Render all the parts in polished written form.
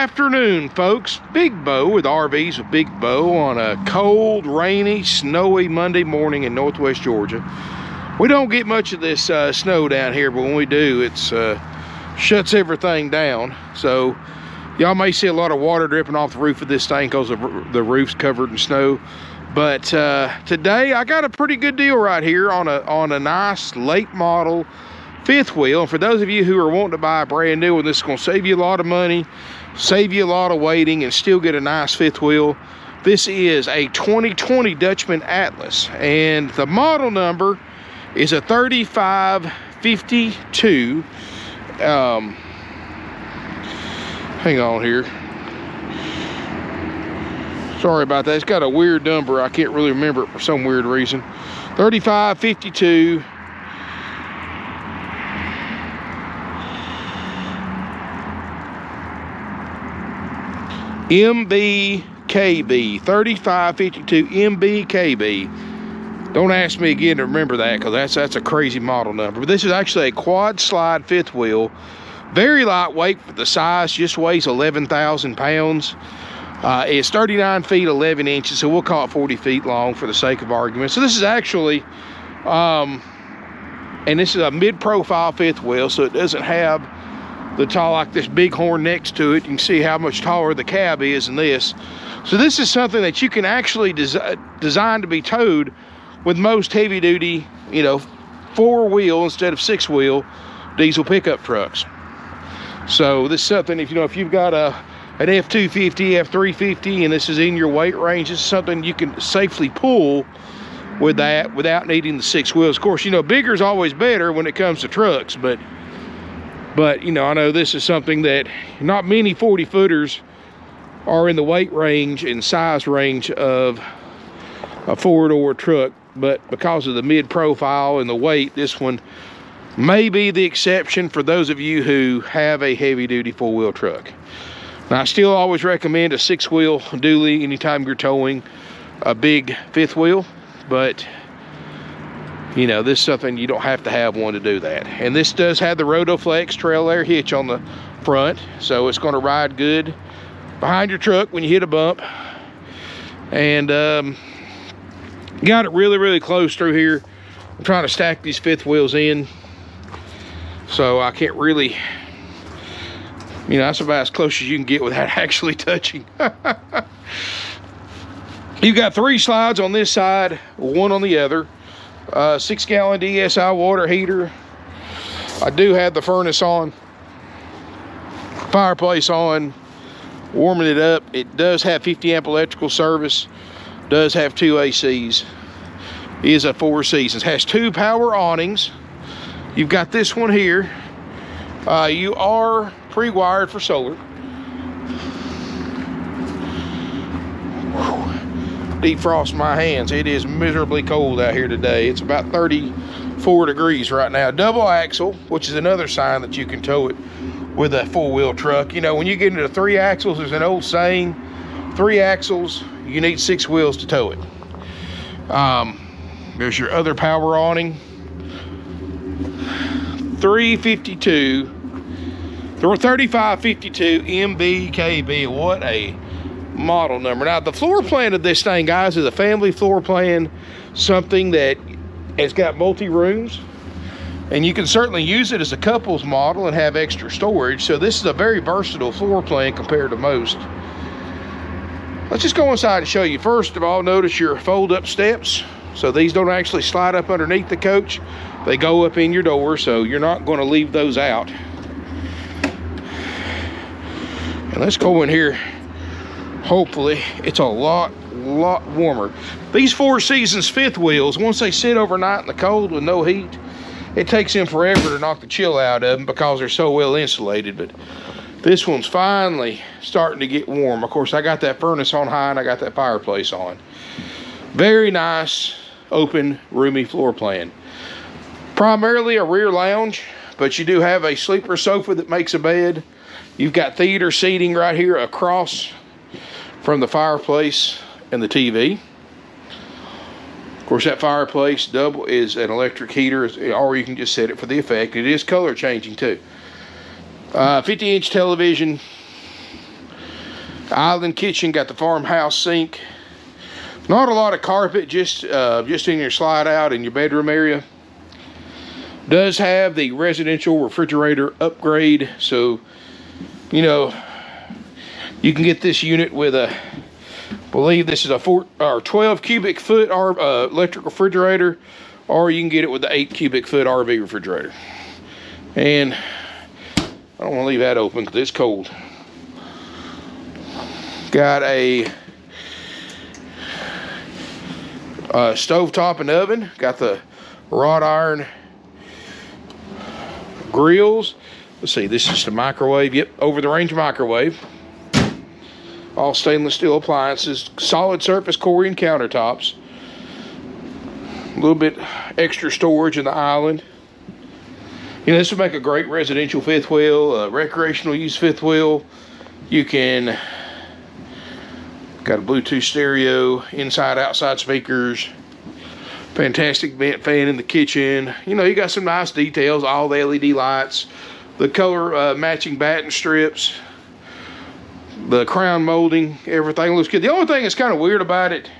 afternoon, folks. Big Bo with RVs with Big Bo on a cold, rainy, snowy Monday morning in Northwest Georgia. We don't get much of this snow down here, but when we do, it's shuts everything down. So y'all may see a lot of water dripping off the roof of this thing because the roof's covered in snow. But today I got a pretty good deal right here on a nice late model fifth wheel. And for those of you who are wanting to buy a brand new one, this is going to save you a lot of money, save you a lot of waiting, and still get a nice fifth wheel. This is a 2020 Dutchmen Atlas, and the model number is a 3552. Hang on here. Sorry about that. It's got a weird number. I can't really remember it for some weird reason. 3552. MBKB, 3552 MBKB. Don't ask me again to remember that, because that's a crazy model number. But this is actually a quad slide fifth wheel, very lightweight for the size, just weighs 11,000 pounds. It's 39 feet 11 inches, so we'll call it 40 feet long for the sake of argument. So this is actually, and this is a mid-profile fifth wheel, so it doesn't have the tall, like this big horn next to it. You can see how much taller the cab is than this. So this is something that you can actually design to be towed with most heavy duty, you know, 4-wheel instead of 6-wheel diesel pickup trucks. So this is something, if you've got an F250, F350, and this is in your weight range, this is something you can safely pull with that without needing the 6 wheels. Of course, you know, bigger is always better when it comes to trucks, but you know, I know this is something that not many 40-footers are in the weight range and size range of a 4-door truck, but because of the mid-profile and the weight, this one may be the exception for those of you who have a heavy-duty 4-wheel truck. Now, I still always recommend a 6-wheel dually anytime you're towing a big fifth wheel, but you know, this is something you don't have to have one to do that. And this does have the Rotoflex trail air hitch on the front, so it's going to ride good behind your truck when you hit a bump. And got it really, really close through here. I'm trying to stack these fifth wheels in, so I can't really, you know, that's about as close as you can get without actually touching. You've got 3 slides on this side, 1 on the other. 6-gallon DSI water heater. I do have the furnace on, fireplace on, warming it up. It does have 50 amp electrical service, does have 2 ACs, is a 4 seasons, has 2 power awnings. You've got this one here. You are pre-wired for solar. Defrost my hands. It is miserably cold out here today. It's about 34 degrees right now. Double axle, which is another sign that you can tow it with a 4-wheel truck. You know, when you get into 3 axles, there's an old saying, 3 axles, you need 6 wheels to tow it. There's your other power awning. 3552 MBKB. What a model number. Now, the floor plan of this thing, guys, is a family floor plan, something that has got multi-rooms, and you can certainly use it as a couples model and have extra storage. So this is a very versatile floor plan compared to most. Let's just go inside and show you. First of all, notice your fold-up steps. So these don't actually slide up underneath the coach. They go up in your door, so you're not going to leave those out. And let's go in here. Hopefully it's a lot warmer. These 4 seasons fifth wheels, once they sit overnight in the cold with no heat, it takes them forever to knock the chill out of them because they're so well insulated. But this one's finally starting to get warm. Of course, I got that furnace on high and I got that fireplace on. Very nice, open, roomy floor plan. Primarily a rear lounge, but you do have a sleeper sofa that makes a bed. You've got theater seating right here across from the fireplace and the TV. Of course, that fireplace double is an electric heater, or you can just set it for the effect. It is color changing too. 50-inch television. Island kitchen, got the farmhouse sink. Not a lot of carpet, just in your slide out in your bedroom area. Does have the residential refrigerator upgrade, so you know you can get this unit with a, I believe this is a 12 cubic foot electric refrigerator, or you can get it with the 8 cubic foot RV refrigerator. And I don't want to leave that open because it's cold. Got a stovetop and oven. Got the wrought iron grills. Let's see, this is the microwave. Yep, over the range microwave. All stainless steel appliances. Solid surface Corian countertops. A little bit extra storage in the island. You know, this would make a great residential fifth wheel, recreational use fifth wheel. You can, got a Bluetooth stereo, inside, outside speakers, fantastic vent fan in the kitchen. You know, you got some nice details, all the LED lights, the color matching batten strips, the crown molding, everything looks good. The only thing that's kind of weird about it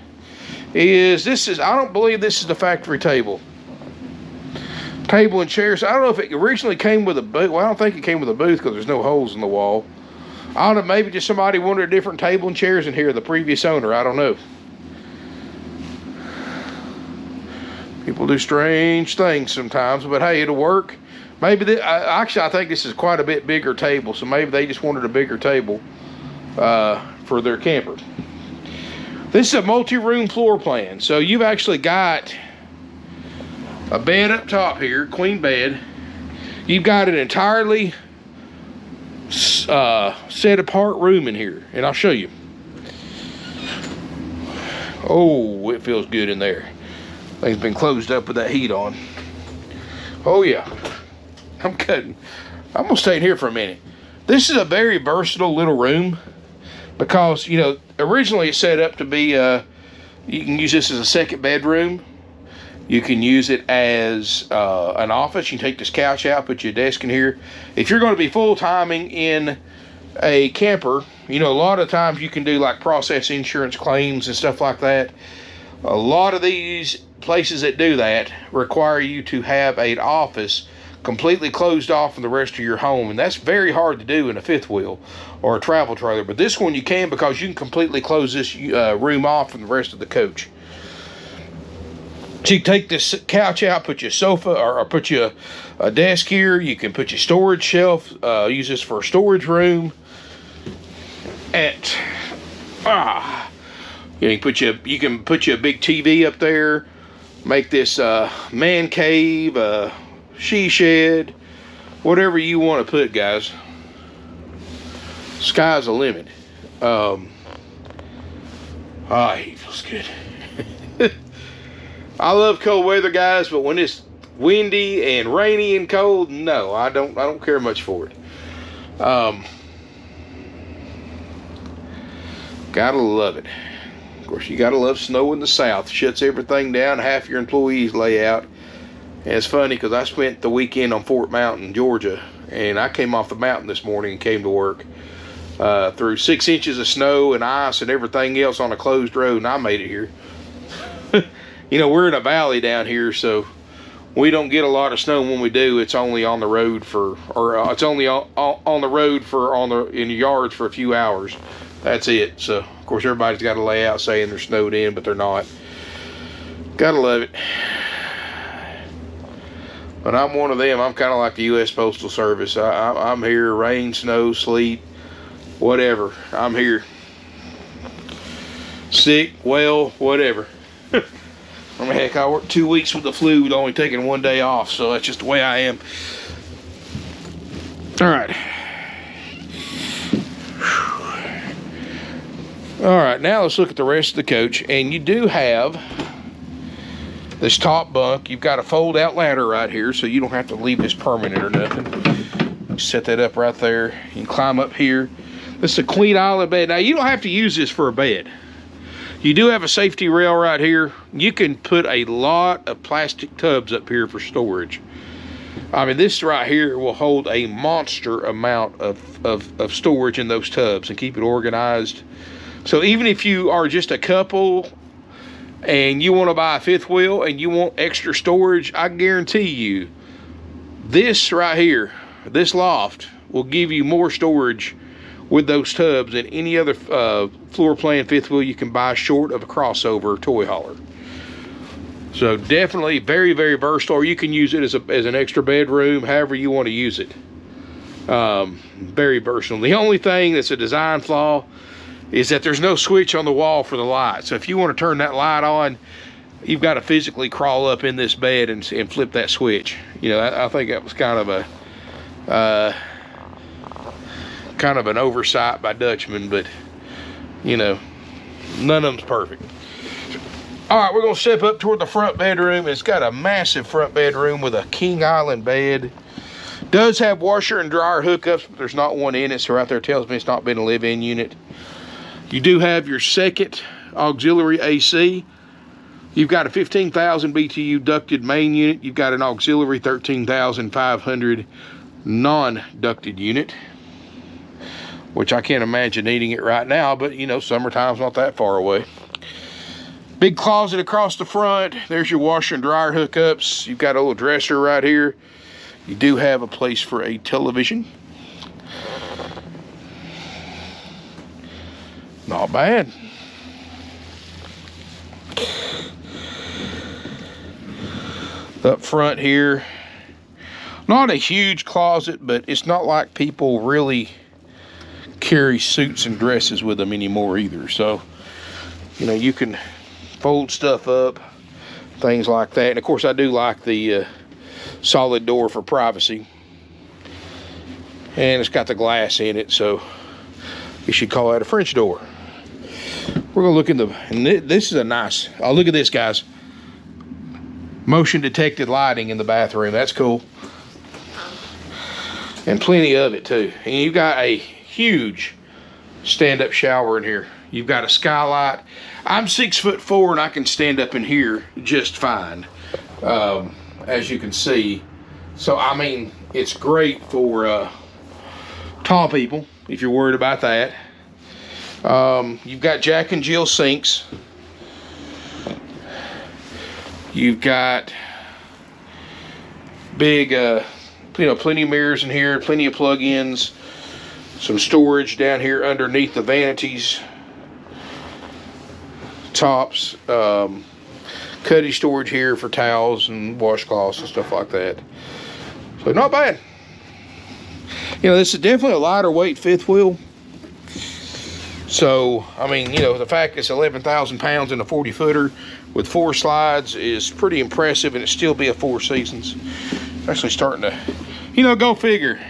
is I don't believe this is the factory table. Table and chairs. I don't know if it originally came with a booth. Well, I don't think it came with a booth because there's no holes in the wall. I don't know, maybe just somebody wanted a different table and chairs in here, the previous owner. I don't know. People do strange things sometimes, but hey, it'll work. Maybe actually, I think this is quite a bit bigger table, so maybe they just wanted a bigger table for their camper. This is a multi-room floor plan, so you've actually got a bed up top here, queen bed. You've got an entirely set apart room in here, and I'll show you. Oh, it feels good in there. Thing's been closed up with that heat on. Oh yeah, I'm gonna stay in here for a minute. This is a very versatile little room because, you know, originally it's set up to be you can use this as a second bedroom. You can use it as an office. You can take this couch out, put your desk in here. If you're going to be full-timing in a camper, you know, a lot of times you can do like process insurance claims and stuff like that. A lot of these places that do that require you to have an office completely closed off from the rest of your home, and that's very hard to do in a fifth wheel or a travel trailer. But this one you can, because you can completely close this room off from the rest of the coach. So you take this couch out, put your sofa, or put your a desk here. You can put your storage shelf, use this for a storage room. You can put your big TV up there, make this man cave, she shed, whatever you want to put, guys. Sky's the limit. He feels good. I love cold weather, guys, but when it's windy and rainy and cold, no, I don't care much for it. Gotta love it. Of course, you gotta love snow in the south. Shuts everything down. Half your employees lay out. And it's funny because I spent the weekend on Fort Mountain, Georgia, and I came off the mountain this morning and came to work through 6 inches of snow and ice and everything else on a closed road, and I made it here. You know, we're in a valley down here, so we don't get a lot of snow. When we do, it's only on the road it's only on the road in the yards for a few hours. That's it. So, of course, everybody's got a layout saying they're snowed in, but they're not. Gotta love it. But I'm one of them. I'm kind of like the U.S. Postal Service. I'm here, rain, snow, sleet, whatever. I'm here. Sick, well, whatever. I mean, heck, I worked 2 weeks with the flu, with only taking 1 day off, so that's just the way I am. All right. All right, now let's look at the rest of the coach. And you do have this top bunk. You've got a fold-out ladder right here, so you don't have to leave this permanent or nothing. Set that up right there. You can climb up here. This is a queen island bed. Now, you don't have to use this for a bed. You do have a safety rail right here. You can put a lot of plastic tubs up here for storage. I mean, this right here will hold a monster amount of storage in those tubs and keep it organized. So even if you are just a couple and you want to buy a fifth wheel and you want extra storage, I guarantee you this right here, this loft, will give you more storage with those tubs than any other Floorplan fifth wheel you can buy short of a crossover toy hauler. So definitely very, very versatile. Or you can use it as an extra bedroom, however you want to use it. Very versatile. The only thing that's a design flaw is that there's no switch on the wall for the light. So if you want to turn that light on, you've got to physically crawl up in this bed and flip that switch. You know, I think that was kind of an oversight by Dutchmen, but you know, none of them's perfect. All right, we're gonna step up toward the front bedroom. It's got a massive front bedroom with a king island bed. Does have washer and dryer hookups, but there's not one in it, so right there tells me it's not been a live-in unit. You do have your second auxiliary AC. You've got a 15,000 BTU ducted main unit. You've got an auxiliary 13,500 non-ducted unit, which I can't imagine needing it right now, but you know, summertime's not that far away. Big closet across the front. There's your washer and dryer hookups. You've got a little dresser right here. You do have a place for a television. Not bad. Up front here, not a huge closet, but it's not like people really carry suits and dresses with them anymore either. So, you know, you can fold stuff up, things like that. And of course, I do like the solid door for privacy. And it's got the glass in it, so you should call that a French door. We're gonna look in the, and this is a nice, oh, look at this, guys. Motion detected lighting in the bathroom. That's cool. And plenty of it too. And you've got a huge stand-up shower in here. You've got a skylight. I'm 6'4" and I can stand up in here just fine, as you can see. So I mean, it's great for tall people if you're worried about that. You've got Jack and Jill sinks. You've got big, plenty of mirrors in here, plenty of plug-ins, some storage down here underneath the vanities, tops, cutty storage here for towels and washcloths and stuff like that. So not bad. You know, this is definitely a lighter weight fifth wheel. So, I mean, you know, the fact it's 11,000 pounds in a 40-footer with 4 slides is pretty impressive, and it still be a 4 Seasons. It's actually starting to, you know, go figure.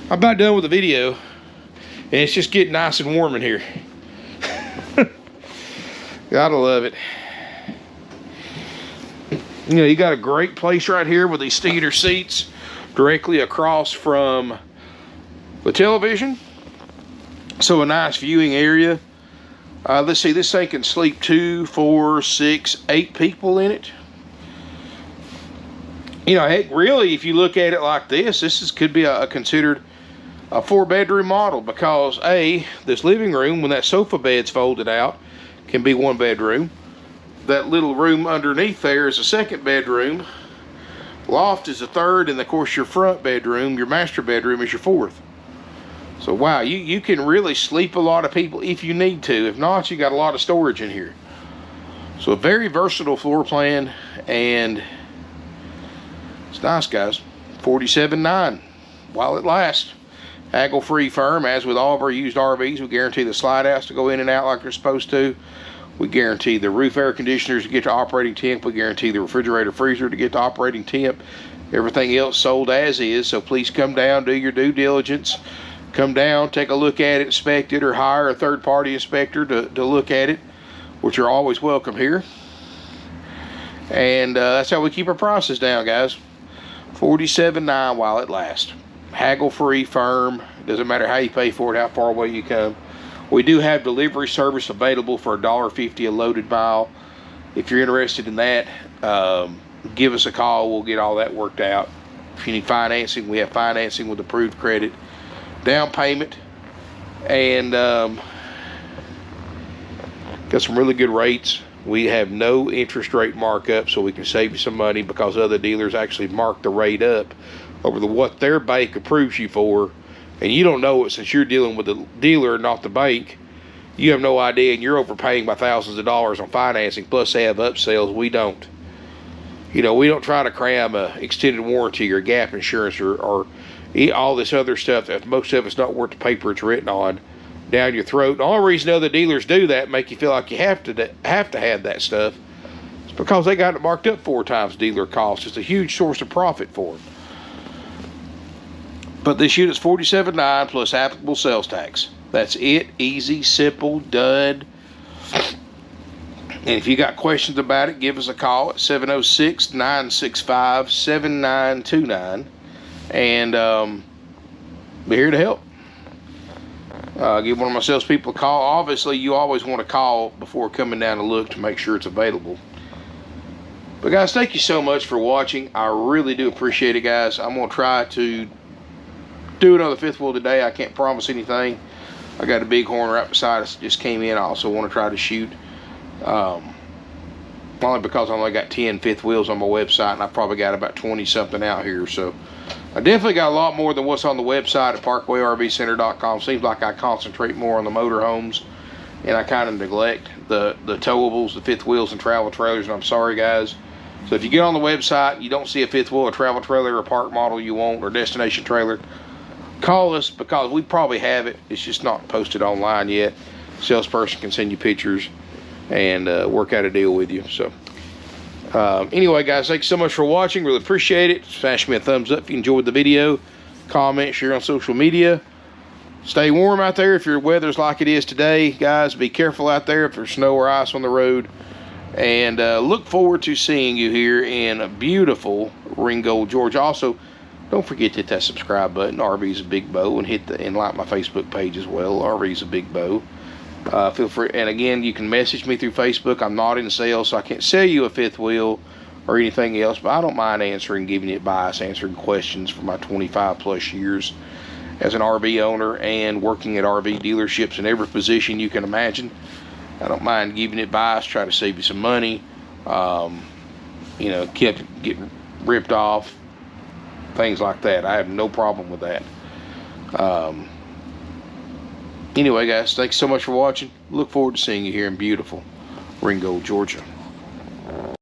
I'm about done with the video, and it's just getting nice and warm in here. Gotta love it. You know, you got a great place right here with these theater seats directly across from the television. So a nice viewing area. Let's see, this thing can sleep 2, 4, 6, 8 people in it. You know, heck, really, if you look at it like this could be considered a 4-bedroom model, because this living room, when that sofa bed's folded out, can be 1 bedroom. That little room underneath there is a 2nd bedroom. Loft is a 3rd, and of course your front bedroom, your master bedroom, is your 4th. So wow, you can really sleep a lot of people if you need to. If not, you got a lot of storage in here. So a very versatile floor plan, and it's nice, guys. $47,900 while it lasts. Haggle free firm. As with all of our used RVs, we guarantee the slide outs to go in and out like they're supposed to. We guarantee the roof air conditioners to get to operating temp. We guarantee the refrigerator freezer to get to operating temp. Everything else sold as is. So please come down, do your due diligence. Come down, take a look at it, inspect it, or hire a third-party inspector to look at it, which are always welcome here. And that's how we keep our prices down, guys. $47,900 while it lasts. Haggle-free firm. Doesn't matter how you pay for it, how far away you come. We do have delivery service available for $1.50 a loaded mile. If you're interested in that, give us a call. We'll get all that worked out. If you need financing, we have financing with approved credit, down payment, and got some really good rates. We have no interest rate markup, so we can save you some money, because other dealers actually mark the rate up over what their bank approves you for, and you don't know it since you're dealing with the dealer, not the bank. You have no idea, and you're overpaying by thousands of dollars on financing, plus they have upsells. We don't. You know, we don't try to cram a extended warranty or gap insurance or all this other stuff that most of it's not worth the paper it's written on down your throat. The only reason other dealers do that, make you feel like you have to have that stuff, is because they got it marked up 4 times dealer cost. It's a huge source of profit for them. But this unit's $47,900 plus applicable sales tax. That's it. Easy, simple, done. And if you got questions about it, give us a call at 706-965-7929, and we're here to help. Give one of my salespeople a call. Obviously, you always want to call before coming down to look to make sure it's available. But guys, thank you so much for watching. I really do appreciate it, guys. I'm going to try to do another fifth wheel today. I can't promise anything. I got a bighorn right beside us that just came in. I also want to try to shoot. Only because I only got 10 fifth wheels on my website, and I probably got about 20 something out here. So I definitely got a lot more than what's on the website at ParkwayRVCenter.com. Seems like I concentrate more on the motorhomes, and I kind of neglect the towables, the fifth wheels, and travel trailers. And I'm sorry, guys. So if you get on the website and you don't see a fifth wheel, a travel trailer, or a park model you want, or destination trailer, call us, because we probably have it. It's just not posted online yet. Salesperson can send you pictures and work out a deal with you. So anyway, guys, thanks so much for watching. Really appreciate it. Smash me a thumbs up if you enjoyed the video. Comment, share on social media. Stay warm out there if your weather's like it is today, guys. Be careful out there if there's snow or ice on the road. And look forward to seeing you here in beautiful Ringgold, Georgia. Also, don't forget to hit that subscribe button. RV's a Big Bow, and and like my Facebook page as well. RV's a Big Bow. Feel free, and again, you can message me through Facebook. I'm not in sales, so I can't sell you a fifth wheel or anything else, but I don't mind answering, giving you advice, answering questions for my 25 plus years as an RV owner and working at RV dealerships in every position you can imagine. I don't mind giving advice, try to save you some money. You know, kept getting ripped off, things like that. I have no problem with that. Anyway, guys, thanks so much for watching. Look forward to seeing you here in beautiful Ringgold, Georgia.